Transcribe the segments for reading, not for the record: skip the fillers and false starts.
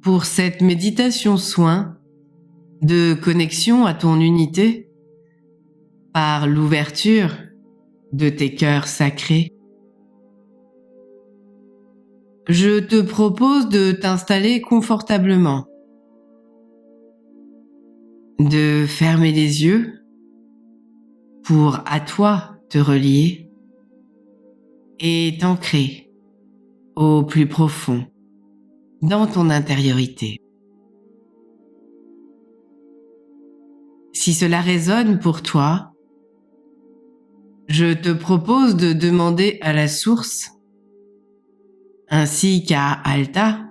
pour cette méditation soin de connexion à ton unité par l'ouverture de tes cœurs sacrés. Je te propose de t'installer confortablement, de fermer les yeux pour à toi te relier et t'ancrer au plus profond dans ton intériorité. Si cela résonne pour toi, je te propose de demander à la source, ainsi qu'à Alta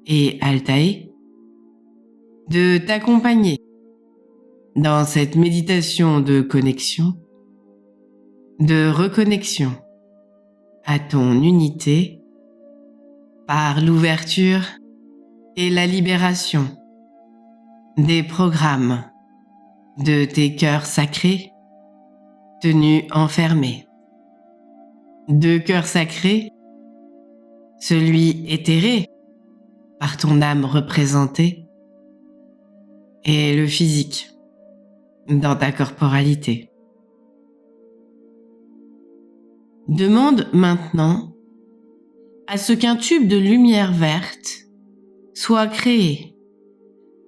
et Altae, de t'accompagner dans cette méditation de connexion, de reconnexion à ton unité par l'ouverture et la libération des programmes de tes cœurs sacrés tenus enfermés. Deux cœurs sacrés, celui éthéré par ton âme représentée et le physique dans ta corporalité. Demande maintenant à ce qu'un tube de lumière verte soit créé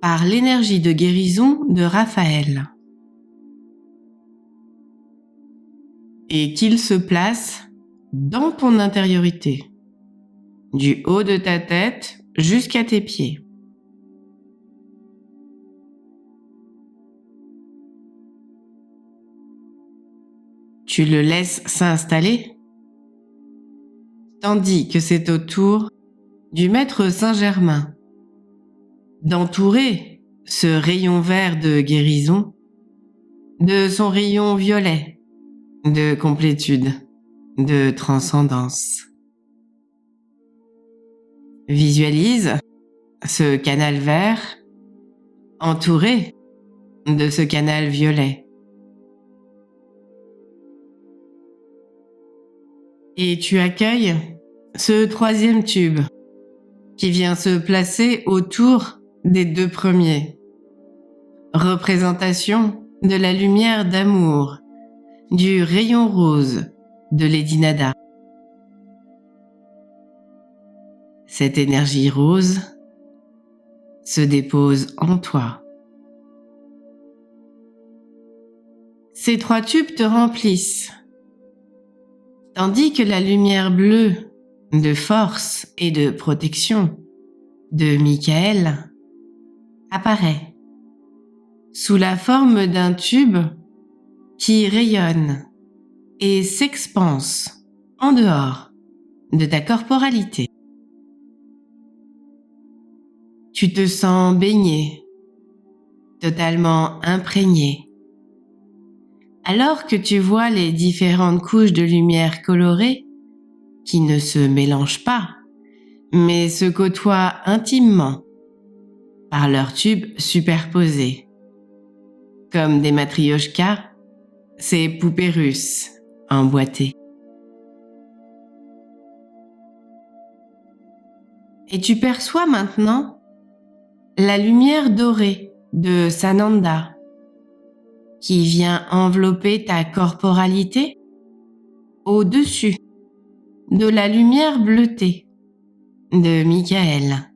par l'énergie de guérison de Raphaël et qu'il se place dans ton intériorité, du haut de ta tête jusqu'à tes pieds. Tu le laisses s'installer, tandis que c'est au tour du Maître Saint-Germain d'entourer ce rayon vert de guérison de son rayon violet de complétude, de transcendance. Visualise ce canal vert entouré de ce canal violet. Et tu accueilles ce troisième tube qui vient se placer autour des deux premiers. Représentation de la lumière d'amour, du rayon rose de Lady Nada. Cette énergie rose se dépose en toi. Ces trois tubes te remplissent, tandis que la lumière bleue de force et de protection de Michael apparaît sous la forme d'un tube qui rayonne et s'expanse en dehors de ta corporalité. Tu te sens baigné, totalement imprégné, alors que tu vois les différentes couches de lumière colorée qui ne se mélangent pas, mais se côtoient intimement par leurs tubes superposés, comme des matrioshkas, ces poupées russes emboîtées. Et tu perçois maintenant la lumière dorée de Sananda qui vient envelopper ta corporalité au-dessus de la lumière bleutée de Michael.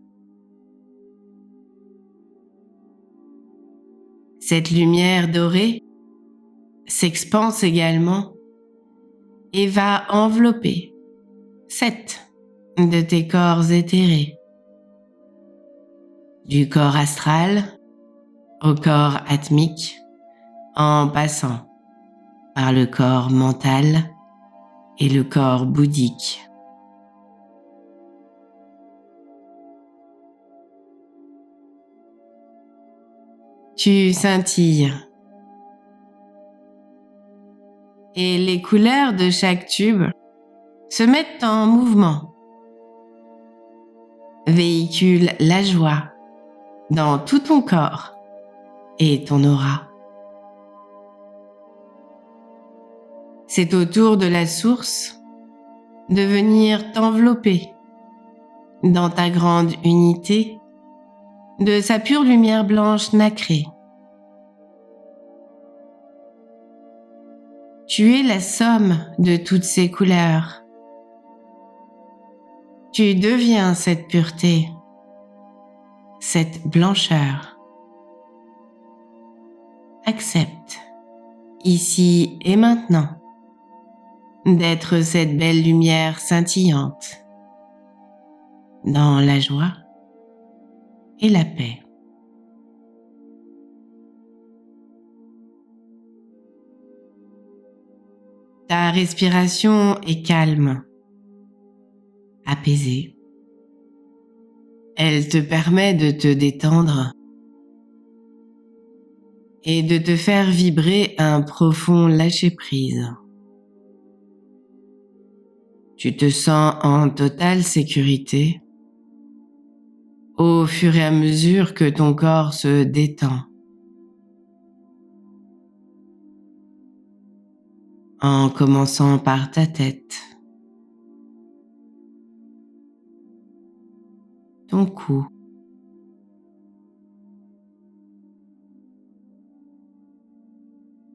Cette lumière dorée s'expanse également et va envelopper 7 de tes corps éthérés, du corps astral au corps atmique, en passant par le corps mental et le corps bouddhique. Tu scintilles et les couleurs de chaque tube se mettent en mouvement, véhiculent la joie dans tout ton corps et ton aura. C'est au tour de la source de venir t'envelopper dans ta grande unité de sa pure lumière blanche nacrée. Tu es la somme de toutes ces couleurs. Tu deviens cette pureté, cette blancheur. Accepte, ici et maintenant, d'être cette belle lumière scintillante, dans la joie et la paix. Ta respiration est calme, apaisée. Elle te permet de te détendre et de te faire vibrer un profond lâcher-prise. Tu te sens en totale sécurité au fur et à mesure que ton corps se détend. En commençant par ta tête, ton cou,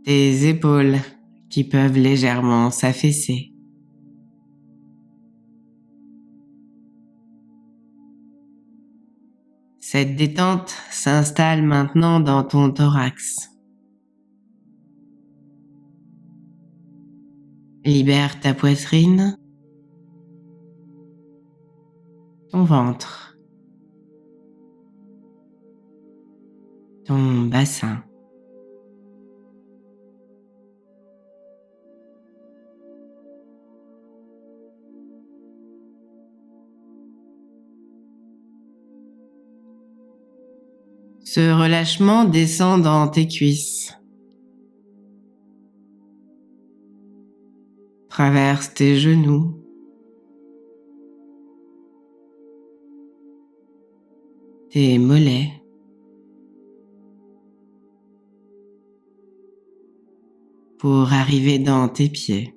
tes épaules qui peuvent légèrement s'affaisser. Cette détente s'installe maintenant dans ton thorax. Libère ta poitrine, ton ventre, ton bassin. Ce relâchement descend dans tes cuisses, traverse tes genoux, tes mollets, pour arriver dans tes pieds.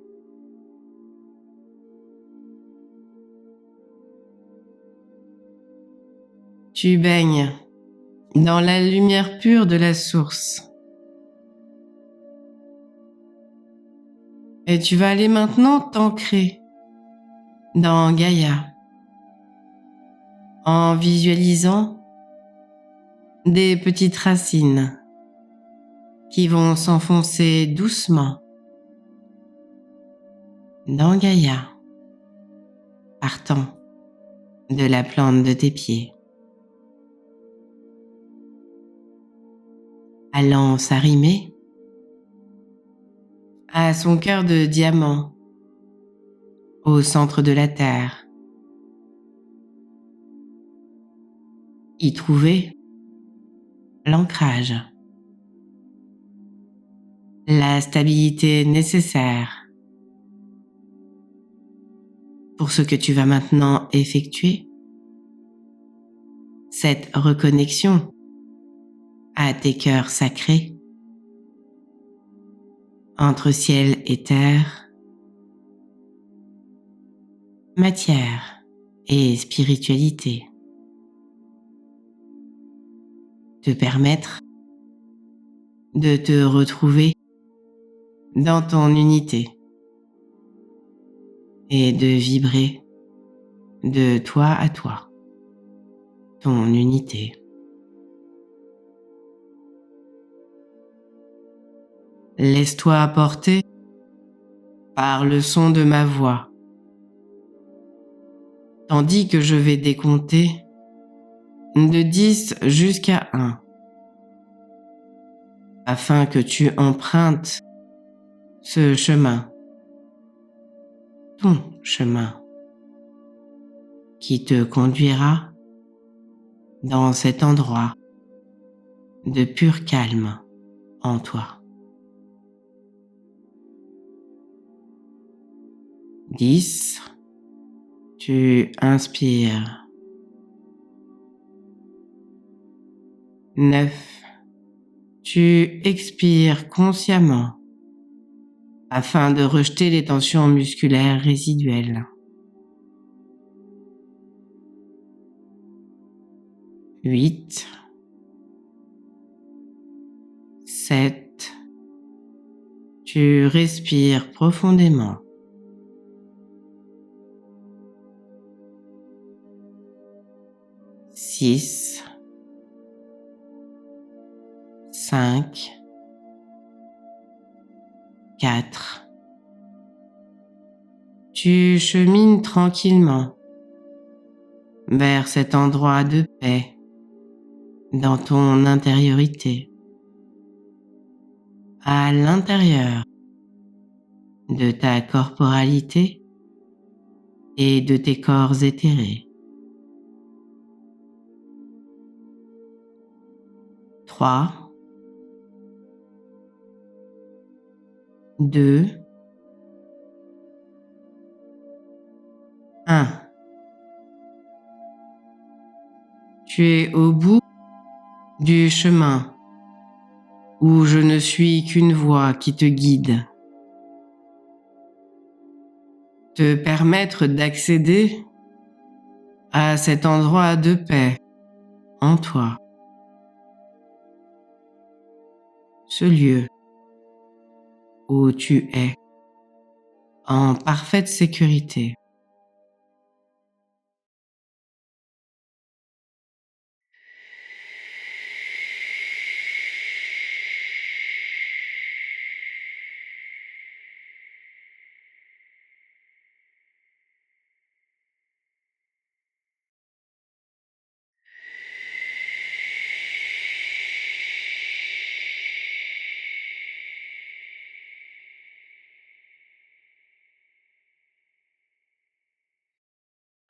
Tu baignes dans la lumière pure de la source. Et tu vas aller maintenant t'ancrer dans Gaïa en visualisant des petites racines qui vont s'enfoncer doucement dans Gaïa, partant de la plante de tes pieds, allant s'arrimer à son cœur de diamant au centre de la terre. Y trouver l'ancrage, la stabilité nécessaire pour ce que tu vas maintenant effectuer, cette reconnexion à tes cœurs sacrés, entre ciel et terre, matière et spiritualité. Te permettre de te retrouver dans ton unité et de vibrer de toi à toi, ton unité. Laisse-toi porter par le son de ma voix, tandis que je vais décompter de 10 jusqu'à 1, afin que tu empruntes ce chemin, ton chemin, qui te conduira dans cet endroit de pur calme en toi. 10, tu inspires. 9, tu expires consciemment afin de rejeter les tensions musculaires résiduelles. 8, 7. Tu respires profondément. 6. 5. 4. Tu chemines tranquillement vers cet endroit de paix dans ton intériorité, à l'intérieur de ta corporalité et de tes corps éthérés. 3, 2, 1. Tu es au bout du chemin où je ne suis qu'une voix qui te guide. Te permettre d'accéder à cet endroit de paix en toi. Ce lieu où tu es en parfaite sécurité.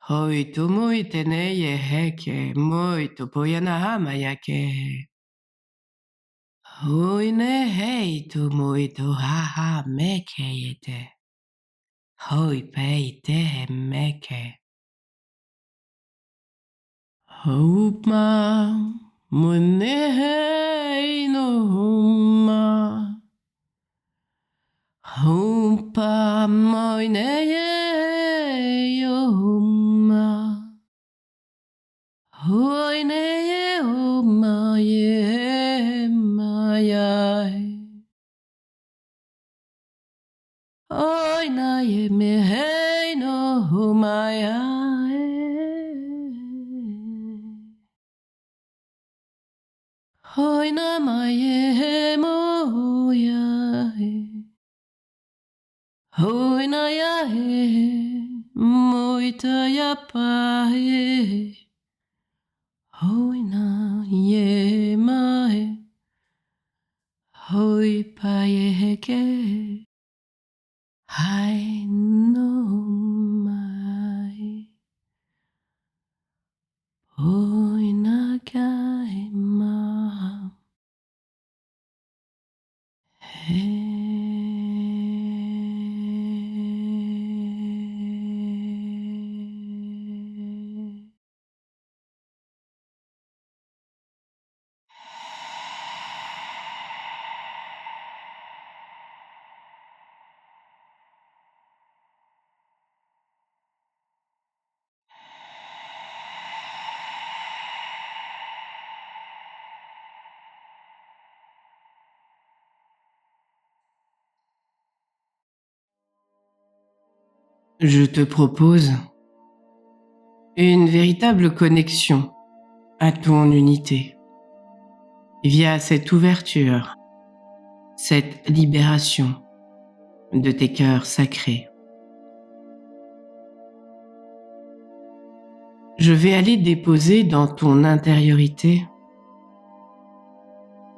Hoi tomoi teneye heke moi topoyanaha mayake. Hoi ne hei tomoi tohaha mekeyete. Hoi pei te meke. Houpma mune hei no huma. Humpa moine ye huma. Hoine ye huma ye mayai. Oina ye me hei no humayai. Hoina maye moyai. Hoina ya he moita ya pae. Hoina ye mae. Hoi pae heke. Hai no mai. Hoina kai ma. Je te propose une véritable connexion à ton unité via cette ouverture, cette libération de tes cœurs sacrés. Je vais aller déposer dans ton intériorité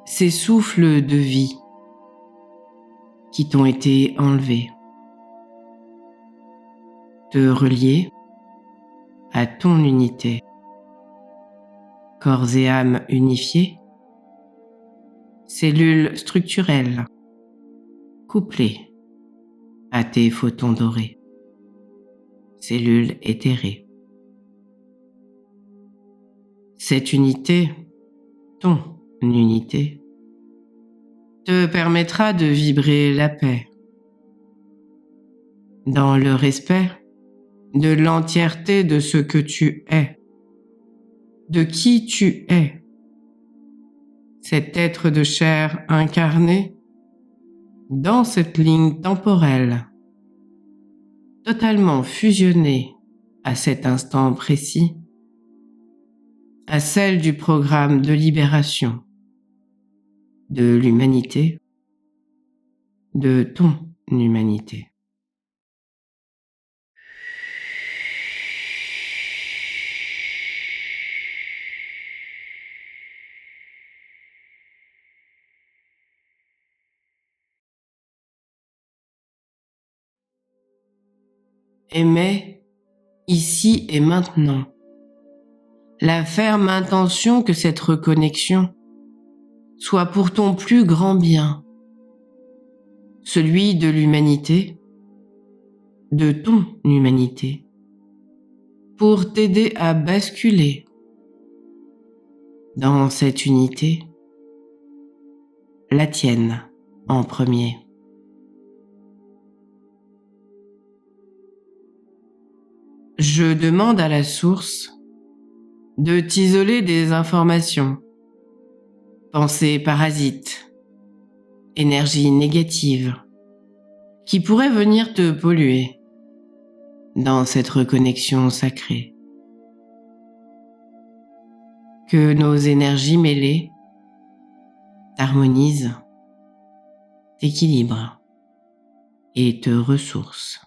ces souffles de vie qui t'ont été enlevés, te relier à ton unité, corps et âme unifiés, cellules structurelles couplées à tes photons dorés, cellules éthérées. Cette unité, ton unité, te permettra de vibrer la paix dans le respect de l'entièreté de ce que tu es, de qui tu es, cet être de chair incarné dans cette ligne temporelle, totalement fusionnée à cet instant précis, à celle du programme de libération de l'humanité, de ton humanité. Aimais, ici et maintenant, la ferme intention que cette reconnexion soit pour ton plus grand bien, celui de l'humanité, de ton humanité, pour t'aider à basculer dans cette unité, la tienne en premier. Je demande à la source de t'isoler des informations, pensées parasites, énergie négative, qui pourraient venir te polluer dans cette reconnexion sacrée. Que nos énergies mêlées t'harmonisent, t'équilibrent et te ressourcent.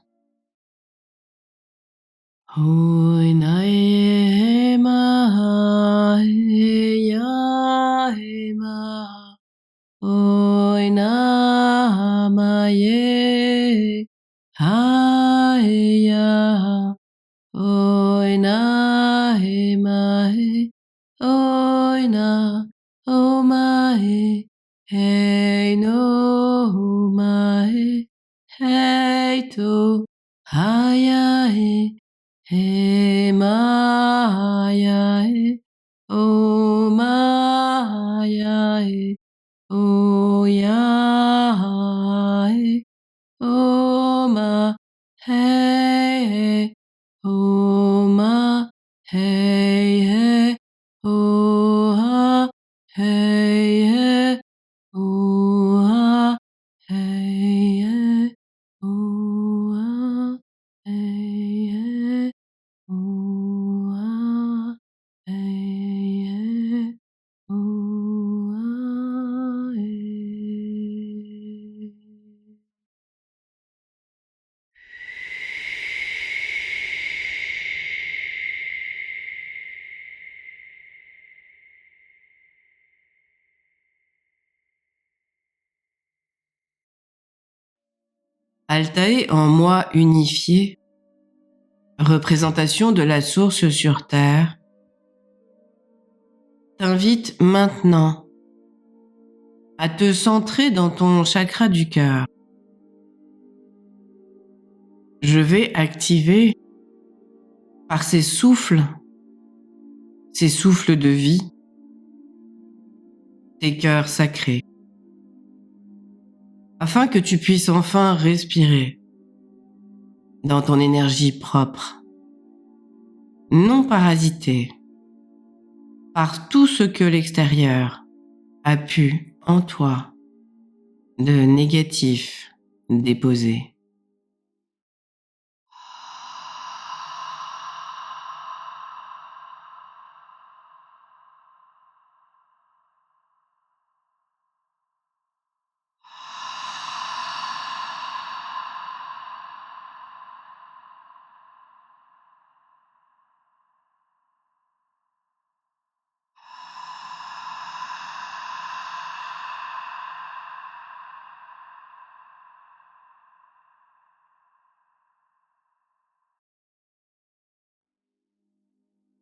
Hey Maya, oh Maya, oh ya, oh ma, hey, oh ma, hey, oh ha, hey, oh ha, hey, oh ha, hey. Ooh, eh, ooh, eh. Altaï en moi unifié, représentation de la source sur Terre, t'invite maintenant à te centrer dans ton chakra du cœur. Je vais activer par ces souffles de vie, tes cœurs sacrés, afin que tu puisses enfin respirer dans ton énergie propre, non parasitée par tout ce que l'extérieur a pu en toi de négatif déposer.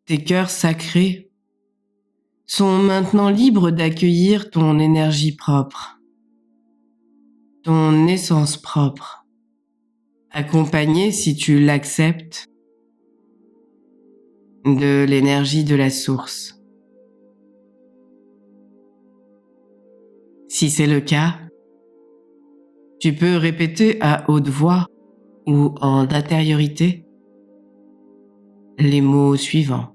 Tes cœurs sacrés sont maintenant libres d'accueillir ton énergie propre, ton essence propre, accompagnée, si tu l'acceptes, de l'énergie de la source. Si c'est le cas, tu peux répéter à haute voix ou en intériorité les mots suivants.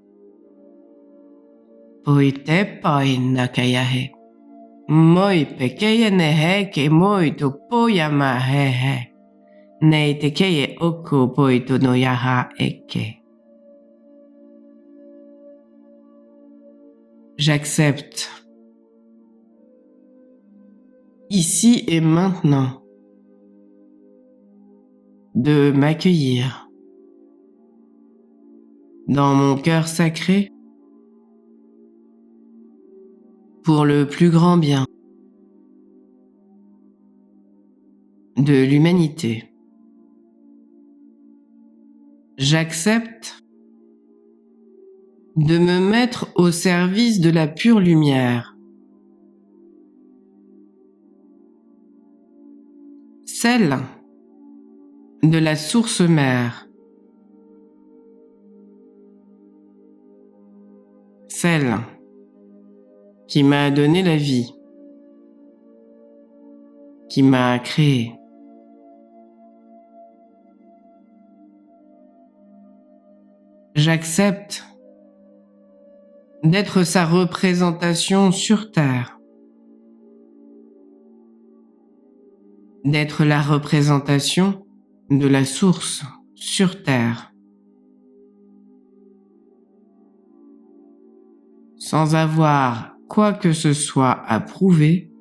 Poite poi nakayahe. Moi pekeye neheke moi to poyama hehe. Nei tekeye oko poito no yaha eke. J'accepte. Ici et maintenant. De m'accueillir. Dans mon cœur sacré. Pour le plus grand bien. De l'humanité. J'accepte de me mettre au service de la pure lumière, celle de la source mère, celle qui m'a donné la vie, qui m'a créé. J'accepte d'être sa représentation sur Terre, d'être la représentation de la source sur Terre, sans avoir quoi que ce soit à prouver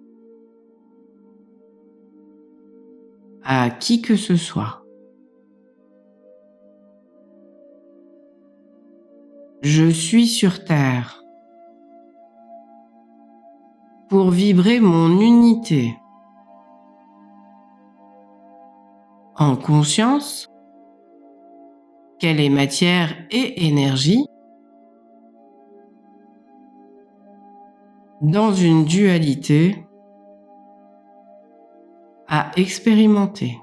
à qui que ce soit. Je suis sur Terre pour vibrer mon unité en conscience qu'elle est matière et énergie dans une dualité à expérimenter.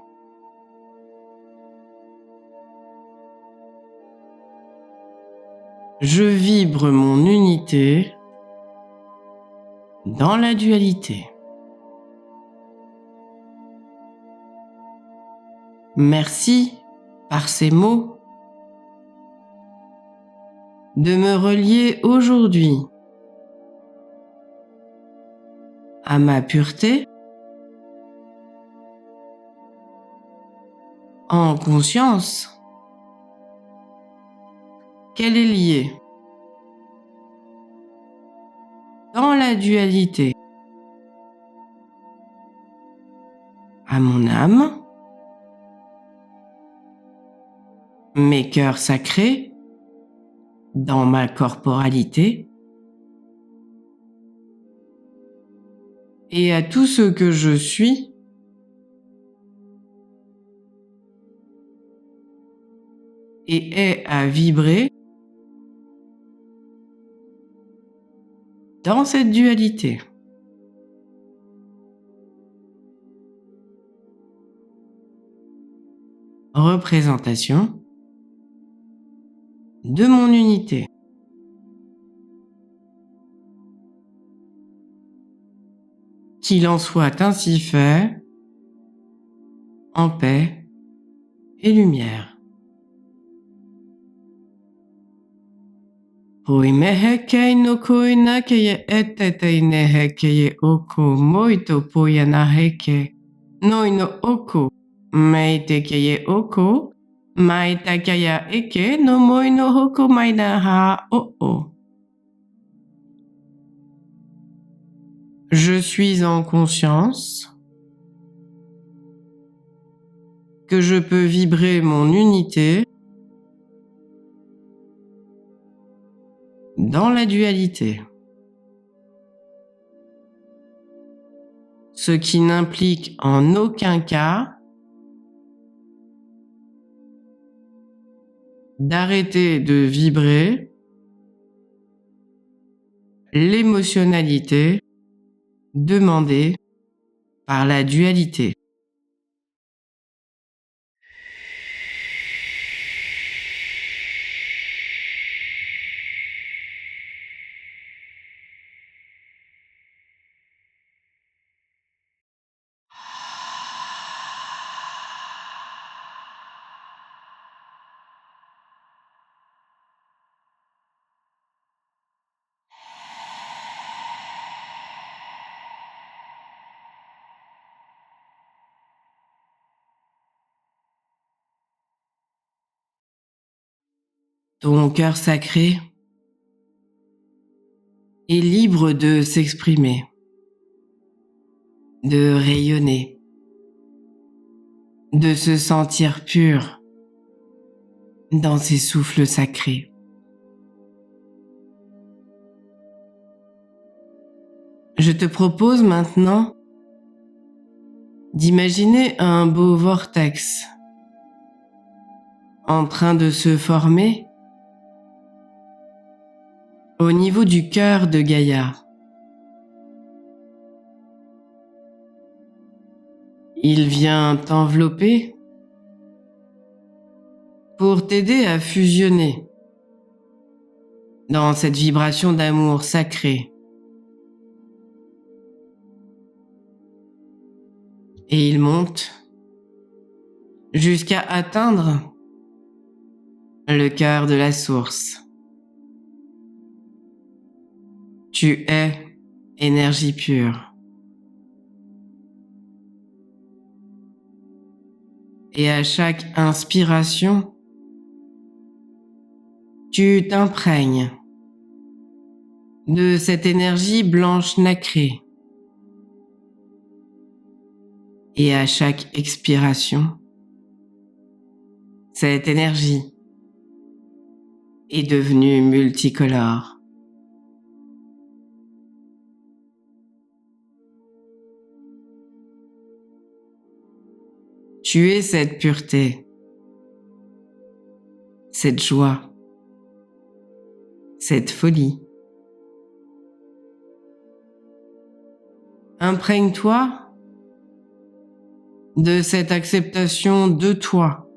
Je vibre mon unité dans la dualité. Merci par ces mots de me relier aujourd'hui à ma pureté en conscience qu'elle est liée dans la dualité à mon âme, mes cœurs sacrés dans ma corporalité et à tout ce que je suis et est à vibrer dans cette dualité. Représentation de mon unité. Qu'il en soit ainsi fait, en paix et lumière. Poimehekei no koina keye etetei nehekeye oko moito poyanaheke. Noino oko meite keye oko maita kaya eke no moino hoko maina ha o. Je suis en conscience que je peux vibrer mon unité dans la dualité. Ce qui n'implique en aucun cas d'arrêter de vibrer l'émotionnalité demandée par la dualité. Ton cœur sacré est libre de s'exprimer, de rayonner, de se sentir pur dans ses souffles sacrés. Je te propose maintenant d'imaginer un beau vortex en train de se former au niveau du cœur de Gaïa. Il vient t'envelopper pour t'aider à fusionner dans cette vibration d'amour sacré. Et il monte jusqu'à atteindre le cœur de la source. Tu es énergie pure. Et à chaque inspiration, tu t'imprègnes de cette énergie blanche nacrée. Et à chaque expiration, cette énergie est devenue multicolore. Tu es cette pureté, cette joie, cette folie. Imprègne-toi de cette acceptation de toi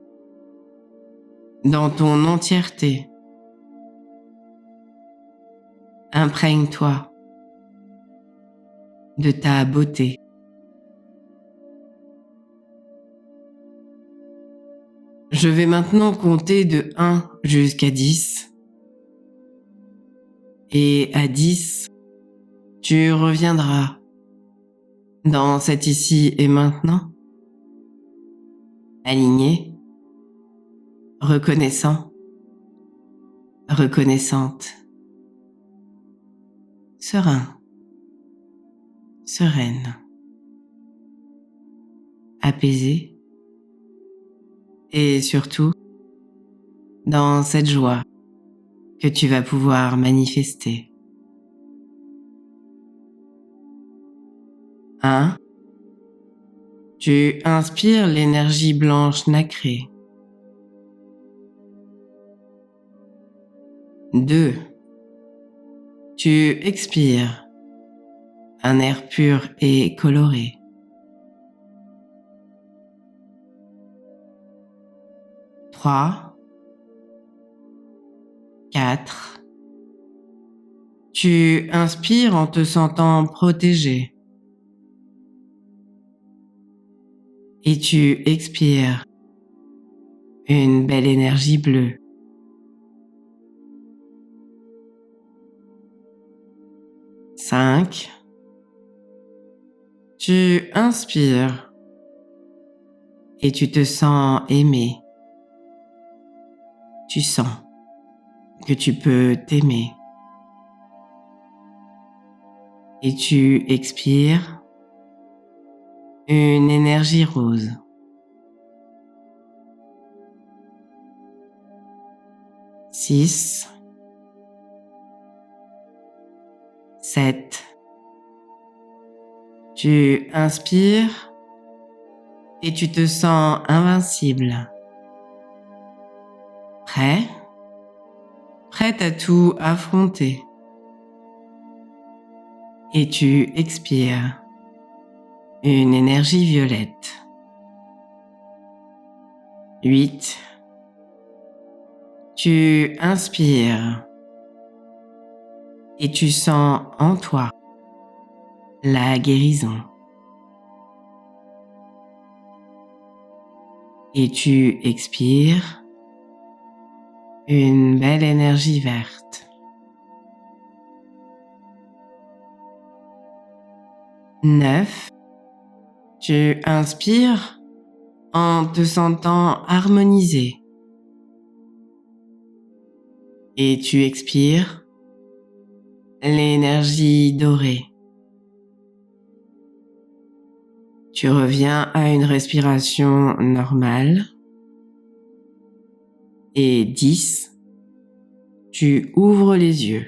dans ton entièreté. Imprègne-toi de ta beauté. Je vais maintenant compter de 1 jusqu'à 10. Et à 10, tu reviendras dans cet ici et maintenant, aligné, reconnaissant, reconnaissante, serein, sereine, apaisé et surtout dans cette joie que tu vas pouvoir manifester. 1. Tu inspires l'énergie blanche nacrée. 2. Tu expires un air pur et coloré. 3. 4. Tu inspires en te sentant protégé. Et tu expires une belle énergie bleue. 5. Tu inspires et tu te sens aimé. Tu sens que tu peux t'aimer. Et tu expires une énergie rose. 6. 7. Tu inspires et tu te sens invincible. Prêt? Prête à tout affronter. Et tu expires une énergie violette. 8. Tu inspires et tu sens en toi la guérison. Et tu expires une belle énergie verte. 9. Tu inspires en te sentant harmonisé. Et tu expires l'énergie dorée. Tu reviens à une respiration normale. Et 10, tu ouvres les yeux.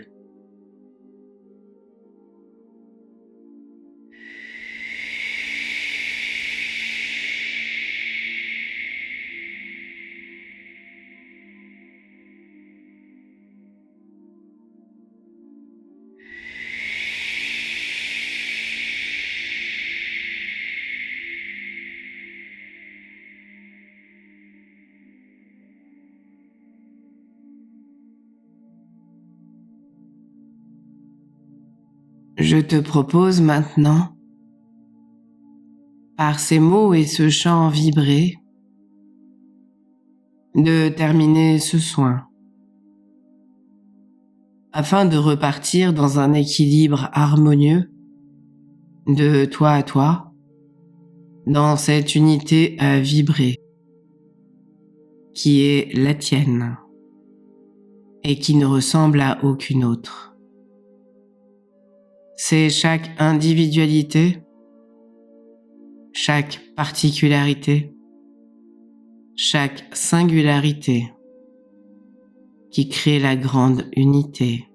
Je te propose maintenant, par ces mots et ce chant vibré, de terminer ce soin, afin de repartir dans un équilibre harmonieux de toi à toi, dans cette unité à vibrer, qui est la tienne et qui ne ressemble à aucune autre. C'est chaque individualité, chaque particularité, chaque singularité qui crée la grande unité.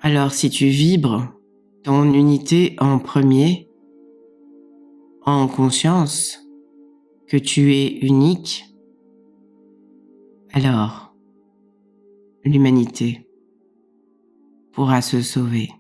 Alors si tu vibres ton unité en premier, en conscience que tu es unique, alors l'humanité pourra se sauver.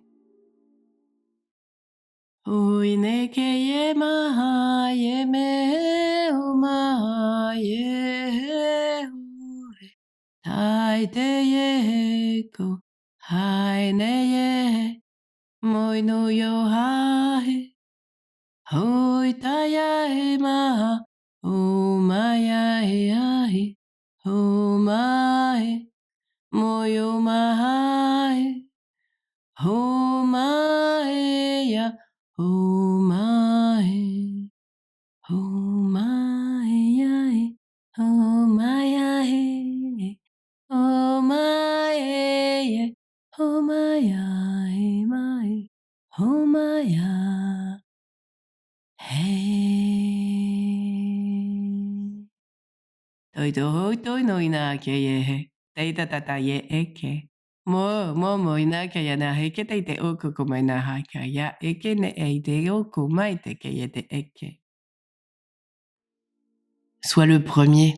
Sois le premier,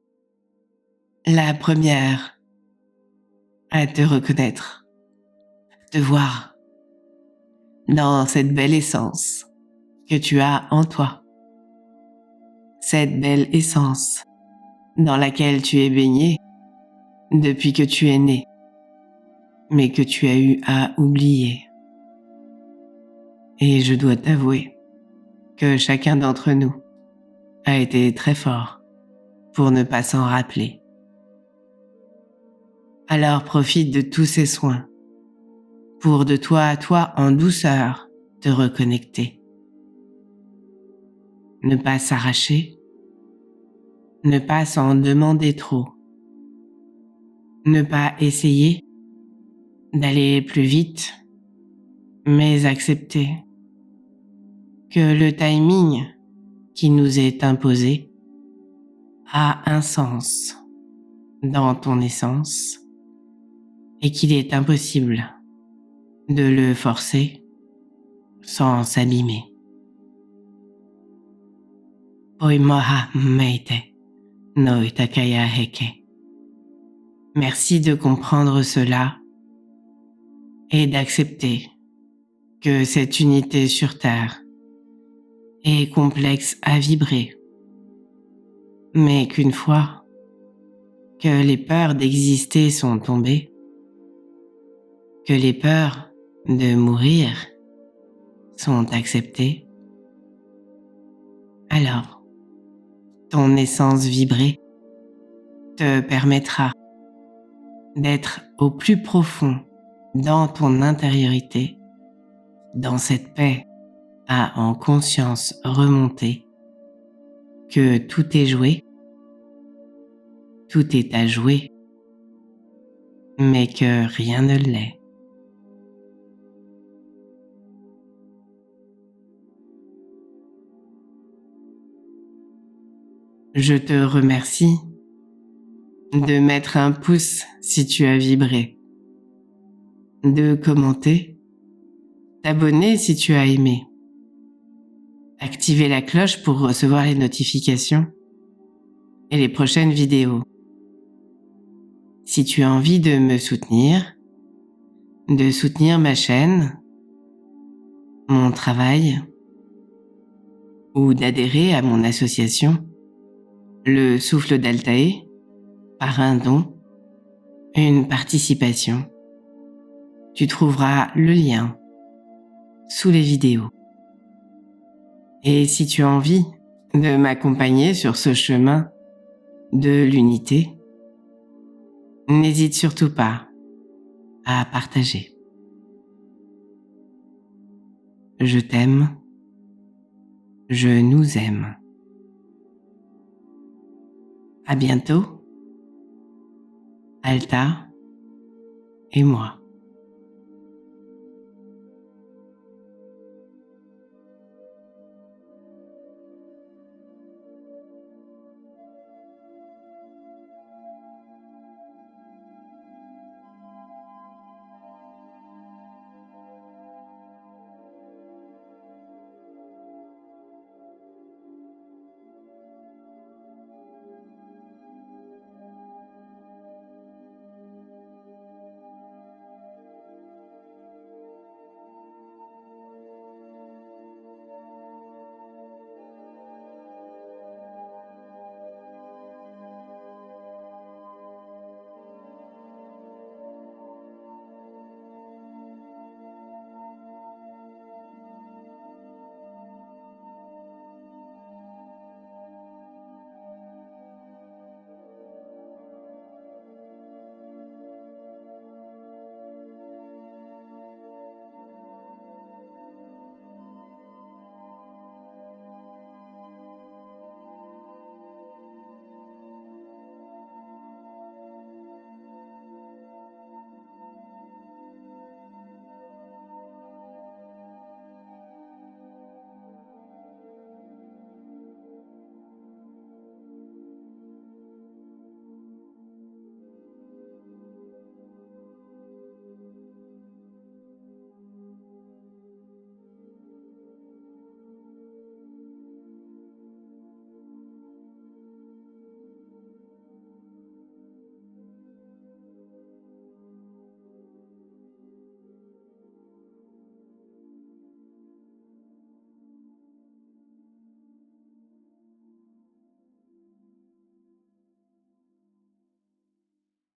la première à te reconnaître, te voir dans cette belle essence que tu as en toi, cette belle essence dans laquelle tu es baigné depuis que tu es né, mais que tu as eu à oublier. Et je dois t'avouer que chacun d'entre nous a été très fort pour ne pas s'en rappeler. Alors profite de tous ces soins pour de toi à toi en douceur te reconnecter. Ne pas s'arracher, ne pas s'en demander trop, ne pas essayer d'aller plus vite, mais accepter que le timing qui nous est imposé a un sens dans ton essence et qu'il est impossible de le forcer sans s'abîmer. Oimoha meite, no itakaya heke. Merci de comprendre cela et d'accepter que cette unité sur Terre est complexe à vibrer, mais qu'une fois que les peurs d'exister sont tombées, que les peurs de mourir sont acceptées, alors ton essence vibrée te permettra d'être au plus profond dans ton intériorité, dans cette paix à en conscience remonter, que tout est joué, tout est à jouer mais que rien ne l'est. Je te remercie de mettre un pouce si tu as vibré, de commenter, t'abonner si tu as aimé, activer la cloche pour recevoir les notifications et les prochaines vidéos. Si tu as envie de me soutenir, de soutenir ma chaîne, mon travail, ou d'adhérer à mon association, le Souffle d'Altaï, par un don, une participation, tu trouveras le lien sous les vidéos. Et si tu as envie de m'accompagner sur ce chemin de l'unité, n'hésite surtout pas à partager. Je t'aime, je nous aime. À bientôt, Alta et moi.